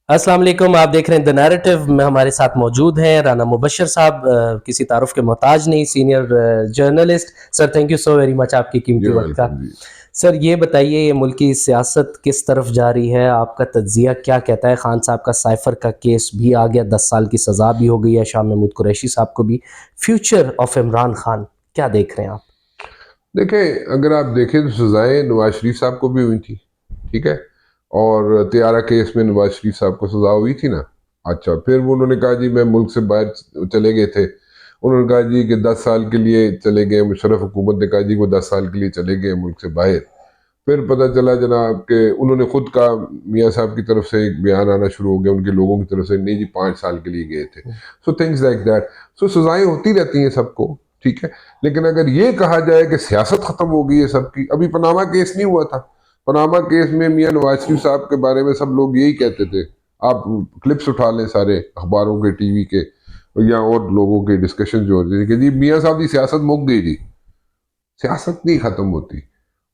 अस्सलाम वालेकुम। आप देख रहे हैं द नैरेटिव में हमारे साथ मौजूद हैं राना मुबश्शिर साहब, किसी तारुफ के मोहताज नहीं, senior journalist. Sir thank you so very much आपकी कीमती यू वक्त का। वेलकम जी। सर ये बताइए, ये मुल्क की सियासत किस तरफ जा रही है? आपका तज्जिया क्या कहता है? खान साहब का साइफर का केस भी आ गया, 10 साल की सज़ा भी हो गई है शाह महमूद कुरैशी साहब को भी। फ्यूचर ऑफ इमरान खान क्या देख रहे हैं आप? देखें, अगर आप देखें तो सजाएं नवाज शरीफ साहब को भी हुई थी, ठीक है। और त्यारा केस में नवाज शरीफ साहब को सजा हुई थी ना। अच्छा, फिर वो उन्होंने कहा जी मैं मुल्क से बाहर चले गए थे। उन्होंने कहा जी कि 10 साल के लिए चले गए। मुशर्रफ हुकूमत ने कहा जी वो 10 साल के लिए चले गए मुल्क से बाहर। फिर पता चला जनाब कि उन्होंने खुद कहा, मियाँ साहब की तरफ से एक बयान आना शुरू हो गया उनके लोगों की तरफ से, नहीं जी 5 साल के लिए गए थे। So things like that. So सजाएं होती रहती हैं सबको, ठीक है। लेकिन अगर ये कहा जाए कि सियासत खत्म हो गई है सबकी, अभी पनामा केस नहीं हुआ था। पनामा केस में मियाँ नवाज शरीफ साहब के बारे में सब लोग यही कहते थे। आप क्लिप्स उठा लें सारे अखबारों के, टीवी के या और लोगों के डिस्कशन जो होते थे कि जी मियाँ साहब की सियासत मुक गई जी। सियासत नहीं खत्म होती।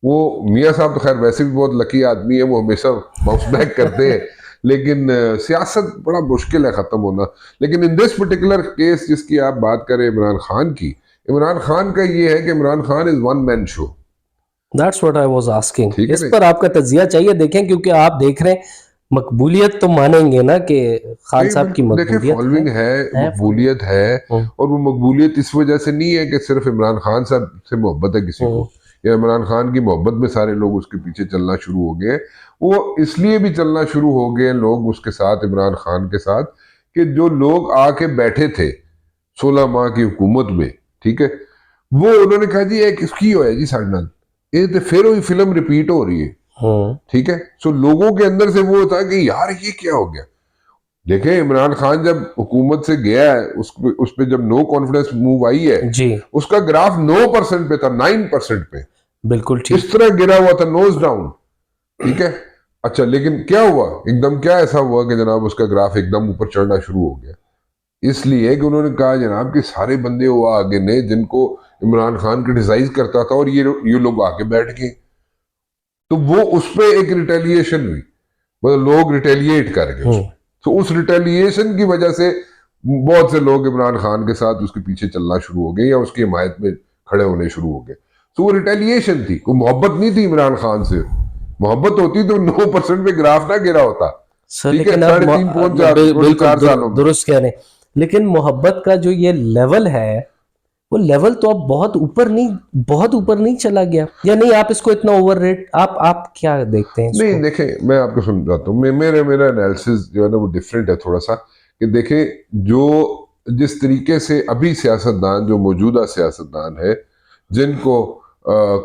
वो मियाँ साहब तो खैर वैसे भी बहुत लकी आदमी है, वो हमेशा बाउंस बैक करते हैं। लेकिन सियासत बड़ा मुश्किल है ख़त्म होना। लेकिन इन दिस पर्टिकुलर केस जिसकी आप बात करें इमरान खान की, इमरान खान का ये है कि Imran Khan is one man show. That's what I was asking. ठीक है इस नहीं। पर आपका तज्जिया चाहिए, देखें, क्योंकि आप देख रहे हैं मकबूलियत तो मानेंगे ना कि खान नहीं साहब की बिल्कुल, देखिए मकबूलियत फॉलोइंग है, है फॉलोइंग। मकबूलियत है। हम्म, और वो मकबूलियत इस वजह से नहीं है कि सिर्फ इमरान खान साहब से मोहब्बत है किसी हम्म, को, या इमरान खान की मोहब्बत में सारे लोग उसके पीछे चलना शुरू हो गए। वो इसलिए भी चलना शुरू हो गए लोग उसके साथ, इमरान खान के साथ, कि जो लोग आके बैठे थे 16 माह की हुकूमत में, ठीक है, वो उन्होंने कहा जी एक इसकी हो है जी साढ़े नाल, ये तो फिर वही फिल्म रिपीट हो रही है। हम्म, ठीक है। सो लोगों के अंदर से वो था कि यार ये क्या हो गया। देखें, इमरान खान जब हुकूमत से गया है, उस पे जब नो कॉन्फिडेंस मूव आई है, जी, उसका ग्राफ 9% पे था, 9% पे। बिल्कुल इस ठीक। तरह गिरा हुआ था, नोज डाउन। ठीक है। अच्छा, लेकिन क्या हुआ, एकदम क्या ऐसा हुआ कि जनाब उसका ग्राफ एकदम ऊपर चढ़ना शुरू हो गया। इसलिए कि उन्होंने कहा जनाब कि सारे बंदे वो आगे ने जिनको इमरान खान क्रिटिसाइज करता था, और ये लोग आके बैठ गए। तो वो उस पर एक रिटेलिएशन हुई, मतलब लोग रिटेलिएट कर गए हम्म, उसमें। तो उस रिटेलिएशन की वजह से बहुत से लोग इमरान खान के साथ उसके पीछे चलना शुरू हो गए या उसकी हिमायत में खड़े होने शुरू हो गए। तो वो रिटेलिएशन थी, कोई मोहब्बत नहीं थी इमरान खान से। मोहब्बत होती तो 9% पे ग्राफ ना गिरा होता। सर ठीक है, लेकिन अब 3.5 पौन चार टोटल बिल्कुल 4 सालों में। दुरुस्त कह रहे हैं। लेकिन मोहब्बत का जो ये लेवल है, वो लेवल तो अब बहुत ऊपर नहीं चला गया, या नहीं? आप इसको इतना ओवर रेट, आप क्या देखते हैं नहीं इसको? देखें, मैं आपको समझाता हूँ। मेरा एनालिसिस जो है ना वो डिफरेंट है थोड़ा सा। कि देखें, जो जिस तरीके से अभी सियासतदान, जो मौजूदा सियासतदान है, जिनको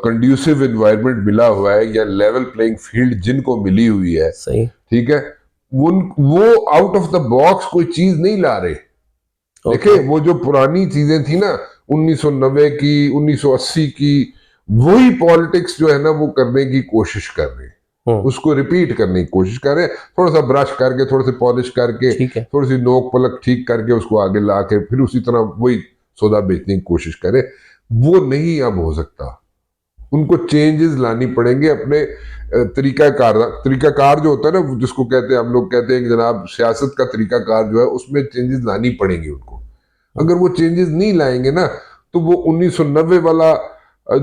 कंड्यूसिव इन्वायरमेंट मिला हुआ है या लेवल प्लेइंग फील्ड जिनको मिली हुई है, सही। ठीक है, वो आउट ऑफ द बॉक्स कोई चीज नहीं ला रहे। ओके। देखिए, वो जो पुरानी चीजें थी ना, 1990 की, 1980 की, वही पॉलिटिक्स जो है ना वो करने की कोशिश कर रहे हैं। हम्म, उसको रिपीट करने की कोशिश कर रहे हैं, थोड़ा सा ब्रश करके, थोड़ा सा पॉलिश करके, ठीक है। थोड़ी सी नोक पलक ठीक करके उसको आगे ला के फिर उसी तरह वही सौदा बेचने की कोशिश करें। वो नहीं अब हो सकता। उनको चेंजेस लानी पड़ेंगे अपने तरीकाकार जो होता है ना, जिसको कहते हैं, हम लोग कहते हैं कि जनाब सियासत का तरीकाकार जो है उसमें चेंजेस लानी पड़ेंगी उनको। हम्म, अगर वो चेंजेस नहीं लाएंगे ना, तो वो 1990 वाला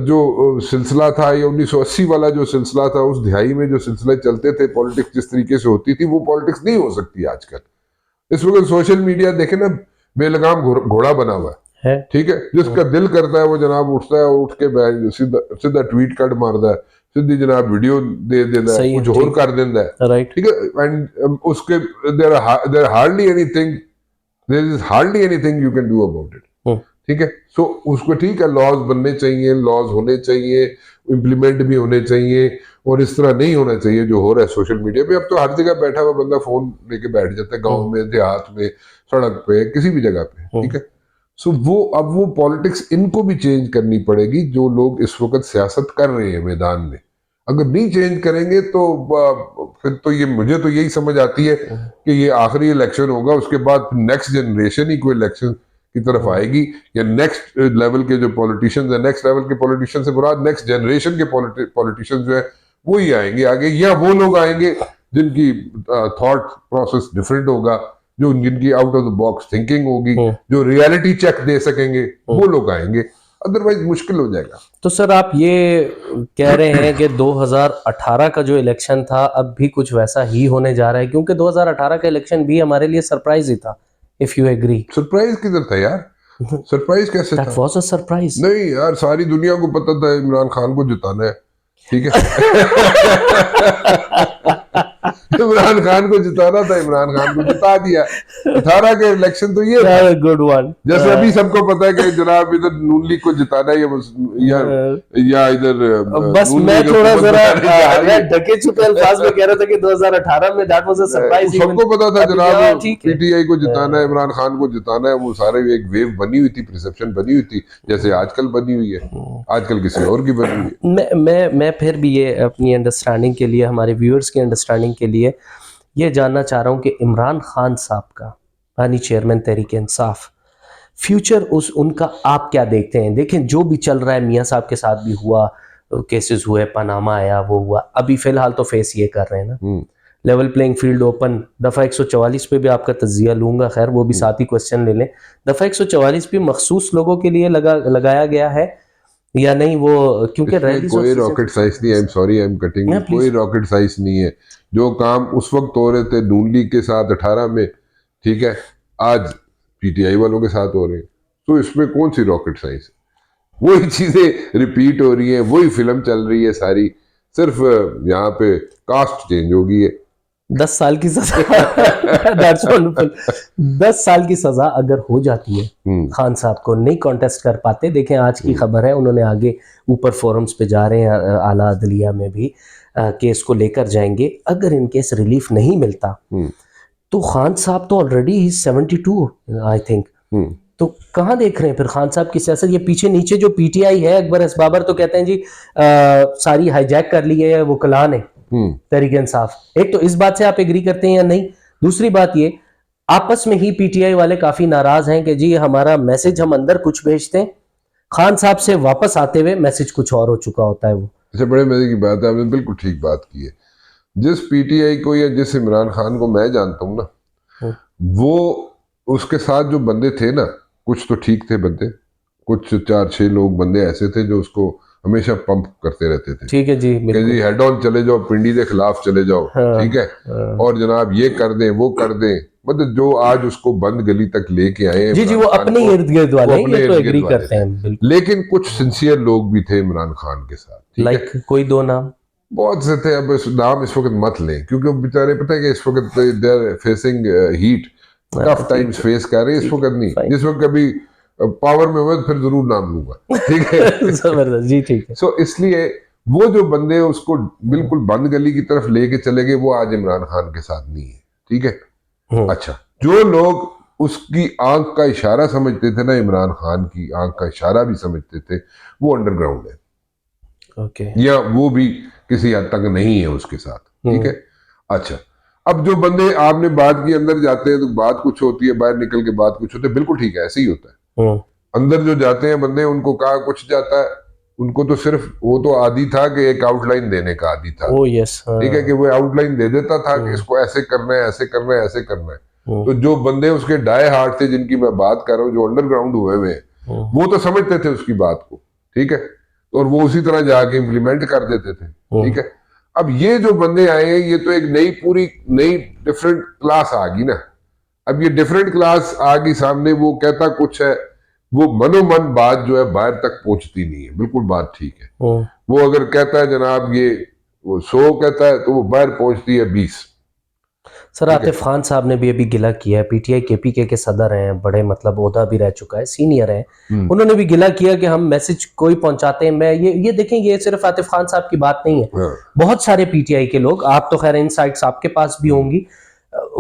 जो सिलसिला था, या 1980 वाला जो सिलसिला था, उस दिहाई में जो सिलसिले चलते थे, पॉलिटिक्स जिस तरीके से होती थी, वो पॉलिटिक्स नहीं हो सकती आजकल। इस वक्त सोशल मीडिया देखे ना, बेलगाम घोड़ा बना हुआ है। है। ठीक है, जिसका दिल करता है वो जनाब उठता है, उठ के बैठ सीधा सीधा ट्वीट कट मारता है, सीधी जनाब वीडियो दे देता है, सही है, कुछ और ठीक। कर देता है। राइट। ठीक है। एंड उसके there hardly anything, there is hardly anything you can do about it. Hmm, ठीक है। सो उसको ठीक है, लॉज बनने चाहिए, लॉज होने चाहिए, इम्प्लीमेंट भी होने चाहिए। और इस तरह नहीं होना चाहिए जो हो रहा है सोशल मीडिया पे। अब तो हर जगह बैठा हुआ बंदा फोन लेके बैठ जाता है, गांव हम्म, में, देहात में, सड़क पे, किसी भी जगह पे। ठीक हम्म। है। सो वो अब वो पॉलिटिक्स इनको भी चेंज करनी पड़ेगी, जो लोग इस वक्त सियासत कर रहे हैं मैदान में। अगर नहीं चेंज करेंगे तो फिर तो ये, मुझे तो यही समझ आती है हम्म, कि ये आखिरी इलेक्शन होगा, उसके बाद नेक्स्ट जनरेशन ही कोई इलेक्शन की तरफ हम्म, आएगी। या नेक्स्ट लेवल के जो पॉलिटिशियंस है, नेक्स्ट लेवल के पॉलिटिशियन से बुरा नेक्स्ट जनरेशन के पॉलिटिशियंस जो है वो ही आएंगे आगे, या वो लोग आएंगे जिनकी थॉट प्रोसेस डिफरेंट होगा, जो जिनकी out of the box thinking होगी, जो रियलिटी चेक दे सकेंगे, वो लोग आएंगे, अदरवाइज मुश्किल हो जाएगा। तो सर आप ये कह रहे हैं कि 2018 का जो इलेक्शन था अब भी कुछ वैसा ही होने जा रहा है, क्योंकि 2018 का इलेक्शन भी हमारे लिए सरप्राइज ही था, इफ यू एग्री। सरप्राइज किधर था यार, सरप्राइज कैसे दैट था? Was a surprise. नहीं यार, सारी दुनिया को पता था इमरान खान को जिताना है, ठीक है। इमरान खान को जिताना था, इमरान खान को जिता दिया। 18 के इलेक्शन तो ये था। Good one. जैसे अभी सबको पता है कि जनाब इधर नून लीग को जिताना है या इधर बस नून मैं लीग थोड़ा हुकूमत जरा बनाने जा रही है। ढके छुपे अल्फाज में कह रहा था कि 2018 में दैट वाज अ सरप्राइज। सबको पता था जनाब ठीक है। पीटीआई को जिताना है, इमरान खान को जिताना है। वो सारे एक वेव बनी हुई थी, परसेप्शन बनी हुई थी, जैसे आजकल बनी हुई है, आजकल किसी और की बनी हुई है। मैं फिर भी ये अपनी अंडरस्टैंडिंग के लिए, हमारे व्यूअर्स की अंडरस्टैंडिंग के लिए ये जानना चाह रहा हूँ कि इमरान खान साहब का, यानी चेयरमैन तहरीक इंसाफ, फ्यूचर उनका आप क्या देखते हैं? देखें जो भी चल रहा है, मियाँ साहब के साथ भी हुआ, केसेस हुए, पनामा आया, वो हुआ, अभी फिलहाल तो फेस ये कर रहे हैं ना, लेवल प्लेइंग फील्ड ओपन। दफ़ा 144 पे भी आपका तज्जिया लूंगा, खैर वो भी साथ ही क्वेश्चन ले लें। दफ़ा 144 भी मखसूस लोगों के लिए लगाया गया है या नहीं? वो क्योंकि इसमें कोई रॉकेट साइंस नहीं है, I am sorry, I am cutting, कोई रॉकेट साइंस नहीं है। जो काम उस वक्त हो रहे थे नून लीग के साथ 18 में, ठीक है, आज पीटीआई वालों के साथ हो रहे हैं, तो इसमें कौन सी रॉकेट साइंस है? वही चीजें रिपीट हो रही है, वही फिल्म चल रही है सारी, सिर्फ यहाँ पे कास्ट चेंज हो गई है। 10 साल की सजा दैट्स वंडरफुल। 10 साल की सजा अगर हो जाती है खान साहब को, नहीं कॉन्टेस्ट कर पाते, देखें आज की खबर है उन्होंने आगे ऊपर फोरम्स पे जा रहे हैं, आला अदलिया में भी केस को लेकर जाएंगे। अगर इन केस रिलीफ नहीं मिलता तो खान साहब तो ऑलरेडी 72 आई थिंक, तो कहाँ देख रहे हैं फिर खान साहब की सियासत? ये पीछे नीचे जो पीटीआई है, अकबर असबाबर तो कहते हैं जी सारी हाईजैक कर ली है वो कलान है तहरीक इंसाफ। एक तो इस बात से आप एग्री करते हैं या नहीं? दूसरी बात ये, आपस में ही पीटीआई वाले काफी नाराज हैं कि जी हमारा मैसेज हम अंदर कुछ भेजते हैं, खान साहब से वापस आते हुए मैसेज कुछ और हो चुका होता है। वो अच्छा, बड़े मजे की बात है, आपने बिल्कुल ठीक बात की है। जिस पीटीआई को या जिस इमरान खान को मैं जानता हूँ ना, वो उसके साथ जो बंदे थे ना, कुछ तो ठीक थे बंदे, कुछ 4-6 लोग बंदे ऐसे थे जो उसको हमेशा पंप करते रहते थे। ठीक है जी, कि जी हेड ऑन चले जाओ, पिंडी के खिलाफ चले जाओ, ठीक है, और जनाब ये कर दें वो कर दें, मतलब जो आज उसको बंद गली तक लेके आए जी जी, वो अपने इर्द गिर्द वाले, ये तो एग्री करते हैं। लेकिन कुछ सिंसियर लोग भी थे इमरान खान के साथ, लाइक कोई दो नाम बहुत से थे, अब नाम इस वक्त मत लें, क्योंकि बेचारे पता है कि इस वक्त they are facing heat, tough times face कर रहे हैं इस वक्त, नहीं जिस वक्त कभी पावर में हुए तो फिर जरूर नाम लूंगा, ठीक है। जबरदस्त जी, ठीक है। सो इसलिए वो जो बंदे उसको बिल्कुल बंद गली की तरफ लेके चले गए, वो आज इमरान खान के साथ नहीं है, ठीक है। अच्छा, जो लोग उसकी आंख का इशारा समझते थे ना, इमरान खान की आंख का इशारा भी समझते थे, वो अंडरग्राउंड है, ओके, या वो भी किसी हद तक नहीं है उसके साथ, ठीक है। अच्छा, अब जो बंदे आपने बात की अंदर जाते हैं तो बात कुछ होती है, बाहर निकल के बात कुछ होती है, बिल्कुल ठीक है, ऐसे ही होता है। अंदर जो जाते हैं बंदे, उनको कहा कुछ जाता है, उनको तो सिर्फ वो तो आदी था कि एक आउटलाइन देने का आदी था, ठीक है, कि वो आउटलाइन दे देता था कि इसको ऐसे करना है, ऐसे करना है, ऐसे करना है। तो जो बंदे उसके डाई हार्ट थे, जिनकी मैं बात कर रहा हूँ, जो अंडरग्राउंड हुए हुए, वो तो समझते थे उसकी बात को, ठीक है, और वो उसी तरह जाके इम्प्लीमेंट कर देते थे, ठीक है। अब ये जो बंदे आए हैं, ये तो एक नई पूरी नई डिफरेंट क्लास आ गई ना। अब ये डिफरेंट क्लास आ गई सामने, वो कहता कुछ है, वो मनोमन बात जो है बाहर तक पहुंचती नहीं है, बिल्कुल बात ठीक है। वो अगर कहता है जनाब ये वो 100 कहता है, तो वो बाहर पहुंचती है 20। सर आतिफ खान साहब ने भी अभी गिला किया है, पीटीआई केपीके के सदर हैं, बड़े मतलब ओहदा भी रह चुका है, सीनियर है, उन्होंने भी गिला किया कि हम मैसेज कोई पहुंचाते हैं। मैं ये देखें, ये सिर्फ आतिफ खान साहब की बात नहीं है, बहुत सारे पीटीआई के लोग, आप तो खैर इनसाइट्स आपके पास भी होंगी,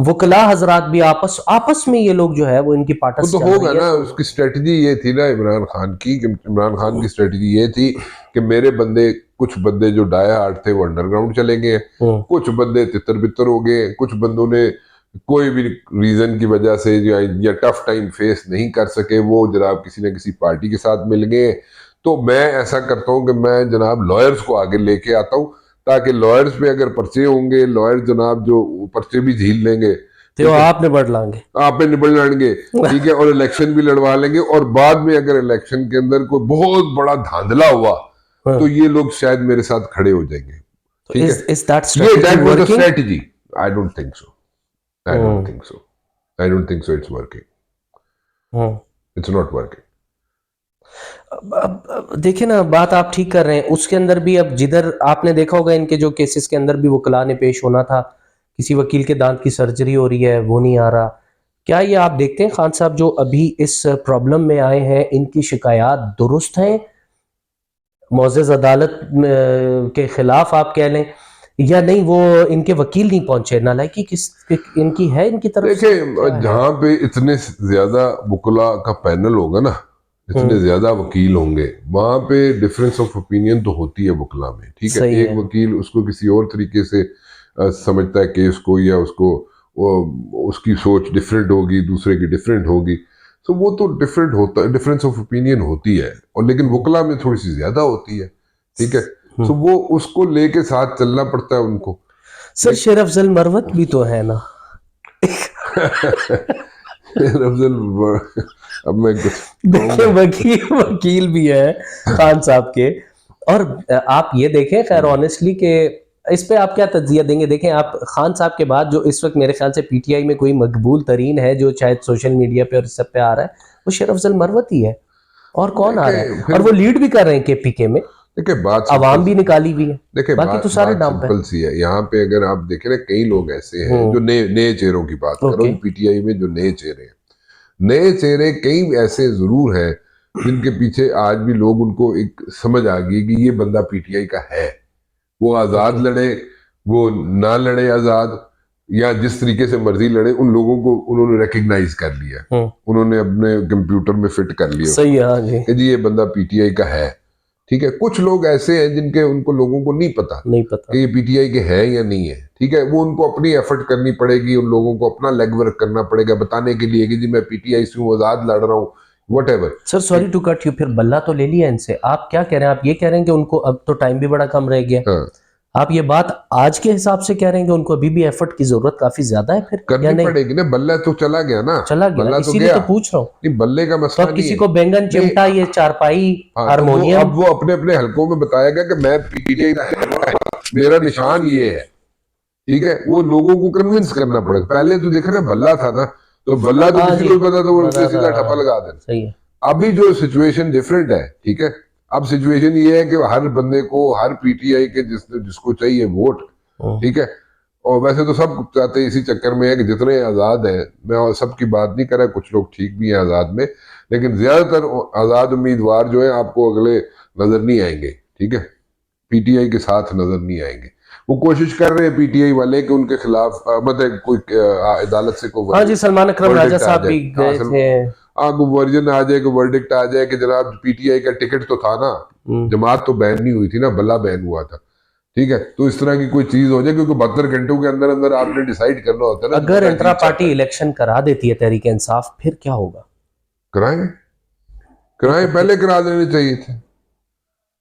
वकला हजरात भी आपस में ये लोग जो है वो इनकी पार्टस तो होगा ना। उसकी स्ट्रेटजी ये थी ना इमरान खान की, कि इमरान खान की स्ट्रेटजी ये थी कि मेरे बंदे, कुछ बंदे जो डाई हार्ट थे वो अंडरग्राउंड चले गए, कुछ बंदे तितर बितर हो गए, कुछ बंदों ने कोई भी रीजन की वजह से या टफ टाइम फेस नहीं कर सके, वो जनाब किसी न किसी पार्टी के साथ मिल गए। तो मैं ऐसा करता हूँ कि मैं जनाब लॉयर्स को आगे लेके आता हूँ, ताकि लॉयर्स पे अगर पर्चे होंगे, लॉयर जनाब जो पर्चे भी झील लेंगे, तो आप निबड़ लाएंगे, आप पे निबड़ लेंगे, ठीक है, और इलेक्शन भी लड़वा लेंगे, और बाद में अगर इलेक्शन के अंदर कोई बहुत बड़ा धांधला हुआ हाँ। तो ये लोग शायद मेरे साथ खड़े हो जाएंगे, तो ठीक है। इज दैट ये strategy that was the working? strategy. I don't think so. I don't think so. I don't think so. It's working. It's not working. अब देखिए ना, बात आप ठीक कर रहे हैं, उसके अंदर भी अब जिधर आपने देखा होगा इनके जो केसेस के अंदर भी वकला ने पेश होना था, किसी वकील के दांत की सर्जरी हो रही है वो नहीं आ रहा। क्या ये आप देखते हैं खान साहब जो अभी इस प्रॉब्लम में आए हैं, इनकी शिकायत दुरुस्त हैं, मोअज़्ज़ज़ अदालत के खिलाफ आप कह लें, या नहीं वो इनके वकील नहीं पहुंचे, नालायकी किस इनकी है इनकी तरफ से? देखिए, जहाँ पे इतने ज्यादा वकला का पैनल होगा ना, इतने ज्यादा वकील होंगे, वहां पे डिफरेंस ऑफ ओपिनियन तो होती है वकला में, ठीक है। सही एक है। वकील उसको किसी और तरीके से समझता है केस को, या उसको उसकी सोच डिफरेंट होगी, दूसरे की डिफरेंट होगी, तो वो तो डिफरेंट होता है, डिफरेंस ऑफ ओपिनियन होती है, और लेकिन वकला में थोड़ी सी ज्यादा होती है, ठीक है। तो वो उसको लेके साथ चलना पड़ता है उनको। सर शेर अफजल मरवत भी तो है ना। अब मैं कुछ देखिए वकील भी है खान साहब के, और आप ये देखें खैर ऑनेस्टली कि इस पे आप क्या तज्जिया देंगे? देखें आप, खान साहब के बाद जो इस वक्त मेरे ख्याल से पीटीआई में कोई मकबूल तरीन है जो शायद सोशल मीडिया पे और इस सब पे आ रहा है, वो शेर अफजल मरवत ही है, और कौन आ रहा है? और वो लीड भी कर रहे हैं केपीके में, देखिए बात आवाम भी निकाली हुई है, देखिए बाकी तो सारे नाम पे सिंपल सी है। यहाँ पे अगर आप देखें ना, कई लोग ऐसे हैं जो नए चेहरों की बात कर रहा हूँ, पीटीआई में जो नए चेहरे हैं, नए चेहरे कई ऐसे जरूर हैं जिनके पीछे आज भी लोग उनको एक समझ आ गई कि ये बंदा पीटीआई का है। वो आजाद लड़े, वो ना लड़े आजाद, या जिस तरीके से मर्जी लड़े, उन लोगों को उन्होंने रिकग्नाइज कर लिया, उन्होंने अपने कंप्यूटर में फिट कर लिया, सही है कि जी ये बंदा पीटीआई का है, ठीक है। कुछ लोग ऐसे हैं जिनके उनको लोगों को नहीं पता कि ये पीटीआई के हैं या नहीं है, ठीक है। वो उनको अपनी एफर्ट करनी पड़ेगी, उन लोगों को अपना लेग वर्क करना पड़ेगा बताने के लिए कि जी मैं पीटीआई से हूँ, आजाद लड़ रहा हूँ, whatever. Sir sorry to cut you, फिर बल्ला तो ले लिया इनसे, आप क्या कह रहे हैं? आप ये कह रहे हैं कि उनको अब तो टाइम भी बड़ा कम रह गया? हाँ। आप ये बात आज के हिसाब से कह रहे हैं कि उनको अभी भी एफर्ट की जरूरत काफी ज्यादा है, फिर करनी पड़ेगी ना। बल्ला तो चला गया ना, चला गया, बल्ला इसीलिए तो पूछ रहा हूँ। नहीं, बल्ले का मसला तो अब किसी को बैंगन चिमटा, ये चारपाई, हारमोनियम, अब वो अपने अपने हलकों में बताया गया कि मैं पीटीआई मेरा निशान ये है, ठीक है। वो लोगों को कन्विंस करना पड़ेगा। पहले तो देख रहे बल्ला था ना, तो बल्ला तो किसी को पता, तो वो सीधा ठप्पा लगा देना। सही है। अभी जो सिचुएशन डिफरेंट है, ठीक है। अब सिचुएशन ये है कि हर बंदे को, हर पीटीआई के जिसको चाहिए वोट, ठीक है। और वैसे तो सब चाहते हैं, इसी चक्कर में है कि जितने आजाद हैं, मैं सबकी बात नहीं कर रहा, कुछ लोग ठीक भी हैं आजाद में, लेकिन ज्यादातर आजाद उम्मीदवार जो है आपको अगले नजर नहीं आएंगे, ठीक है। पीटीआई के साथ नजर नहीं आएंगे। वो कोशिश कर रहे हैं पीटीआई वाले कि उनके खिलाफ मतलब कोई अदालत से कोई, हाँ जी, सलमान अकरम राजा साहब भी गए थे, कोई वर्जन आ जाए, कोई वर्डिक्ट आ जाए कि जनाब पीटीआई का टिकट तो था ना, जमात तो बैन नहीं हुई थी ना, बल्ला बैन हुआ था, ठीक है। तो इस तरह की कोई चीज हो जाए, क्योंकि 72 घंटों के अंदर अंदर आपने डिसाइड करना होता है ना। अगर इंट्रा पार्टी इलेक्शन करा देती है तहरीक इंसाफ, फिर क्या होगा? कराएं, पहले करा देने चाहिए थे।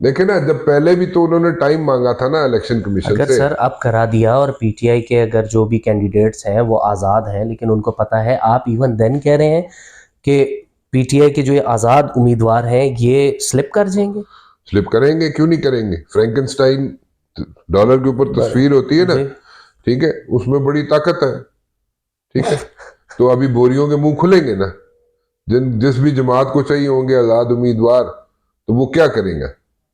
देखे ना, जब पहले भी तो उन्होंने टाइम मांगा था ना इलेक्शन कमीशन से। अगर सर अब करा दिया, और पीटीआई के अगर जो भी कैंडिडेट्स हैं वो आज़ाद हैं, लेकिन उनको पता है, आप इवन देन कह रहे हैं कि पीटीआई के जो ये आज़ाद उम्मीदवार हैं ये स्लिप कर जाएंगे? स्लिप करेंगे, क्यों नहीं करेंगे। फ्रैंकेनस्टाइन डॉलर के ऊपर तस्वीर होती है ना, ठीक है, उसमें बड़ी ताकत है, ठीक है। तो अभी बोरियों के मुंह खुलेंगे ना, जिस भी जमात को चाहिए होंगे आज़ाद उम्मीदवार, तो वो क्या करेंगे?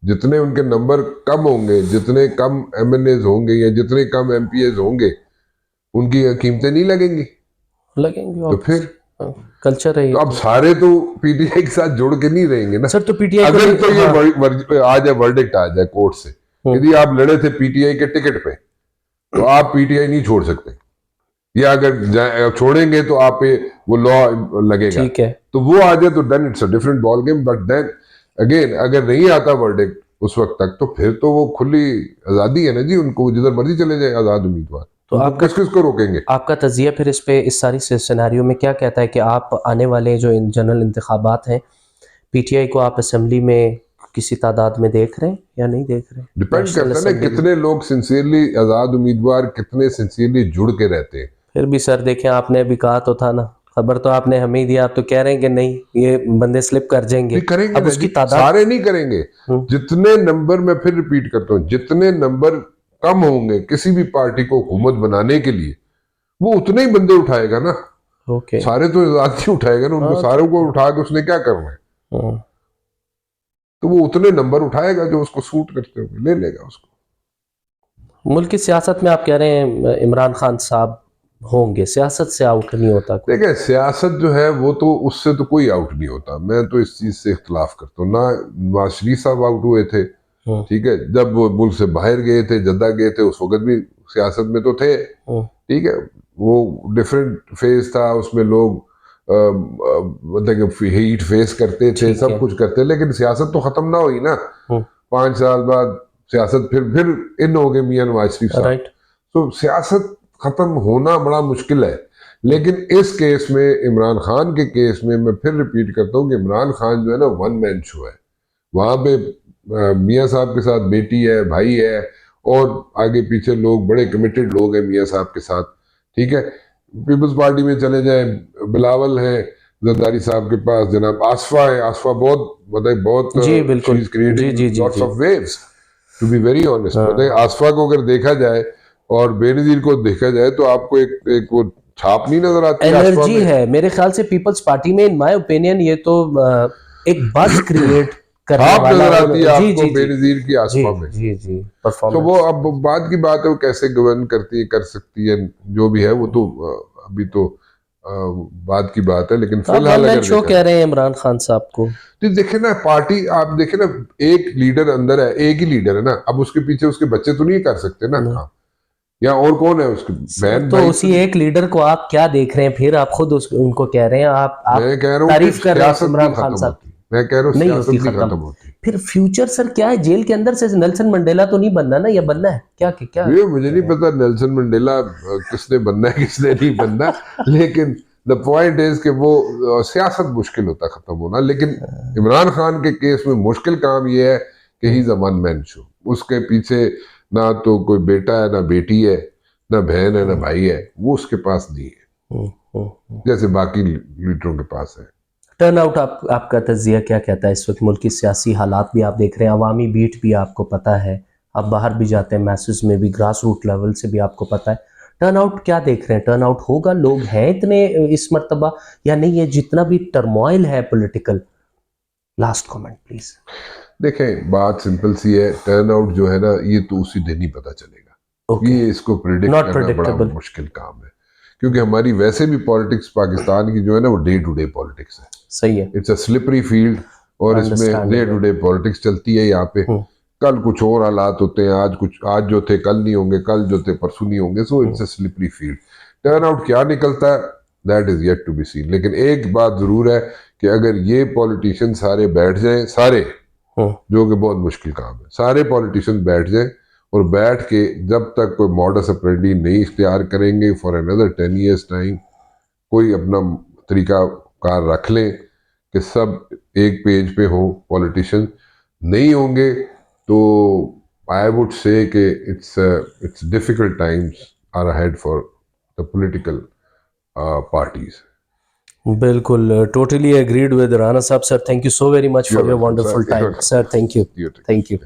जितने उनके नंबर कम होंगे, जितने कम एमएनएज होंगे, या जितने कम एमपीएज होंगे, उनकी कीमतें नहीं लगेंगी। तो फिर कल्चर है। तो अब सारे तो पीटीआई के साथ जोड़ के नहीं रहेंगे ना सर। तो पीटीआई अगर तो ये आ जाए, वर्डिक्ट आ जाए कोर्ट से, यदि आप लड़े थे पीटीआई के टिकट पे, तो आप पीटीआई नहीं छोड़ सकते, या अगर छोड़ेंगे तो आप पे वो लॉ लगेगा, ठीक है। तो वो आ जाए तो then it's a different ball game. But then again अगर नहीं आता वर्डिक्ट उस वक्त तक, तो फिर तो वो खुली आजादी है ना जी, उनको जिधर मर्जी चले जाए आजाद उम्मीदवार। तो आप किसको रोकेंगे? आपका तजिया फिर इस पे, इस सारी सिनेरियो में क्या कहता है कि आप आने वाले जो जनरल इंतखाबात हैं, पीटीआई को आप असेंबली में किसी तादाद में देख रहे हैं या नहीं देख रहे? डिपेंड नेशनल करता है ना असेंबली में। कितने लोग सिंसियरली, आजाद उम्मीदवार कितने सिंसियरली जुड़ के रहते हैं। फिर भी सर देखें, आपने अभी कहा तो था ना, खबर तो आपने हमें ही दिया, आप तो कह रहे हैं कि नहीं ये बंदे स्लिप कर जाएंगे। नहीं करेंगे अब ना उसकी जी, तादाद सारे नहीं करेंगे। हम्म, जितने नंबर, मैं फिर रिपीट करता हूँ, जितने नंबर कम होंगे किसी भी पार्टी को हुकूमत बनाने के लिए, वो उतने ही बंदे उठाएगा ना। ओके। सारे तो आजाद नहीं उठाएगा ना, उनको हाँ, सारों को उठा के उसने क्या करना है? हाँ। तो वो उतने नंबर उठाएगा जो उसको सूट करते होंगे, ले लेगा उसको। मुल्क की सियासत में आप कह रहे हैं इमरान खान साहब होंगे, सियासत से आउट नहीं होता कोई। देखिए सियासत जो है वो तो, उससे तो कोई आउट नहीं होता, मैं तो इस चीज से इख्तलाफ करता हूँ ना। नवाज शरीफ साहब आउट हुए थे, हम्म, ठीक है, जब वो मुल्क से बाहर गए थे, जद्दा गए थे, उस वक्त भी सियासत में तो थे, हम्म, ठीक है। वो डिफरेंट फेज था, उसमें लोग मतलब कि हीट फेस करते थे, ठीक सब है। कुछ करते, लेकिन सियासत तो खत्म ना हुई ना। हम्म, 5 साल बाद सियासत फिर इन हो गए मियां नवाज शरीफ साहब। राइट। तो सियासत खत्म होना बड़ा मुश्किल है। लेकिन इस केस में, इमरान खान के केस में, मैं फिर रिपीट करता हूँ कि इमरान खान जो है ना, वन मैन शो है। वहां पे मियाँ साहब के साथ बेटी है, भाई है, और आगे पीछे लोग, बड़े कमिटेड लोग हैं मियाँ साहब के साथ, ठीक है। पीपल्स पार्टी में चले जाए, बिलावल है, जरदारी साहब के पास जनाब आसफा है, आसफा बहुत मतलब जी बहुत शी बिल्कुल। इज जी क्रिएटिंग जी जी लॉट्स जी। Of waves, to be very honest. मतलब हाँ। आसफा को अगर देखा जाए और बेनजीर को देखा जाए तो आपको एक वो छाप नहीं नजर आती है आसफा एनर्जी में। है मेरे ख्याल से पीपल्स पार्टी में, इन माय ओपिनियन ये तो एक बज क्रिएट करने छाप वाला नजर और आती है जी आपको जी जी बेनजीर की जी आसफा में। जी जी तो वो परफॉर्मेंस। अब बात की बात है, वो कैसे गवर्न करती है, कर सकती है, जो भी है वो तो अभी तो बात की बात है, लेकिन तो आप वन फिलहाल मैन अगर शो देखा कह जाए रहे हैं इमरान खान साहब को? तो देखे ना, पार्टी आप देखे ना, एक लीडर अंदर है, एक ही लीडर है ना, अब उसके पीछे उसके बच्चे तो नहीं कर सकते ना नहीं काम, या और कौन है उसके सर, बहन तो भाई तो उसी नहीं। एक लीडर को आप क्या देख रहे हैं? फिर आप खुद उनको कह रहे हैं, आप मैं कह रहा हूँ कि तारीफ कर रहे हैं सियासत नहीं इमरान खान खत्म साहब होती, मैं कह रहा हूँ की। नहीं होती सियासत नहीं खत्म। खत्म होती। फिर फ्यूचर सर क्या है? जेल के अंदर से नेल्सन मंडेला तो नहीं बनना ना, या बनना है क्या क्या क्या ये मुझे कह नहीं रहे हैं? पता नेल्सन मंडेला किसने बनना है किसने नहीं बनना, लेकिन द पॉइंट इज कि वो सियासत मुश्किल होता खत्म होना। लेकिन इमरान खान के केस में मुश्किल काम ये है कि he is a one man show. उसके पीछे ना तो कोई बेटा है, ना बेटी है, ना बहन है, ना भाई है, वो उसके पास नहीं है जैसे बाकी लीडरों के पास है। टर्न आउट आपका तजिया क्या कहता है? इस वक्त मुल्क की सियासी हालात भी आप देख रहे हैं, अवामी बीट भी आपको पता है, आप बाहर भी जाते हैं, मैसेज में भी, ग्रास रूट लेवल से भी आपको पता है। टर्न आउट क्या देख रहे हैं? टर्न आउट होगा? लोग हैं इतने इस मर्तबा या नहीं? है जितना भी टर्मोइल है पॉलिटिकल। Last comment please. देखें बात सिंपल सी है, टर्न आउट जो है ना, ये तो उसी दिन ही पता चलेगा। ओके। ये इसको प्रिडिक्ट नॉट करना बड़ा प्रेडिक्टेबल। मुश्किल काम है, क्योंकि हमारी वैसे भी पॉलिटिक्स पाकिस्तान की जो है ना, वो डे टू डे पॉलिटिक्स है। सही है। इट्स अ स्लिपरी फील्ड, और इसमें डे टू अंडरस्टैंडेबल। डे पॉलिटिक्स चलती है यहाँ पे। कल कुछ और हालात होते हैं, आज कुछ, आज जो थे कल नहीं होंगे, कल जो थे परसों नहीं होंगे। So it's a slippery field. Turn out क्या निकलता है, that is yet to be seen. लेकिन एक बात जरूर है कि अगर ये पॉलिटिशियन सारे बैठ जाएं, सारे, जो कि बहुत मुश्किल काम है, सारे पॉलिटिशियन बैठ जाएं, और बैठ के जब तक कोई मॉडस ऑपरेंडी नहीं इख्तियार करेंगे फॉर अनदर 10 years टाइम, कोई अपना तरीका कार रख लें कि सब एक पेज पे हो, पॉलिटिशियन नहीं होंगे, तो आई वुड से कि it's difficult times are ahead for the political parties. बिल्कुल, टोटली एग्रीड विद राणा साहब। Sir thank you so very much for your wonderful time sir, thank you. Thank you.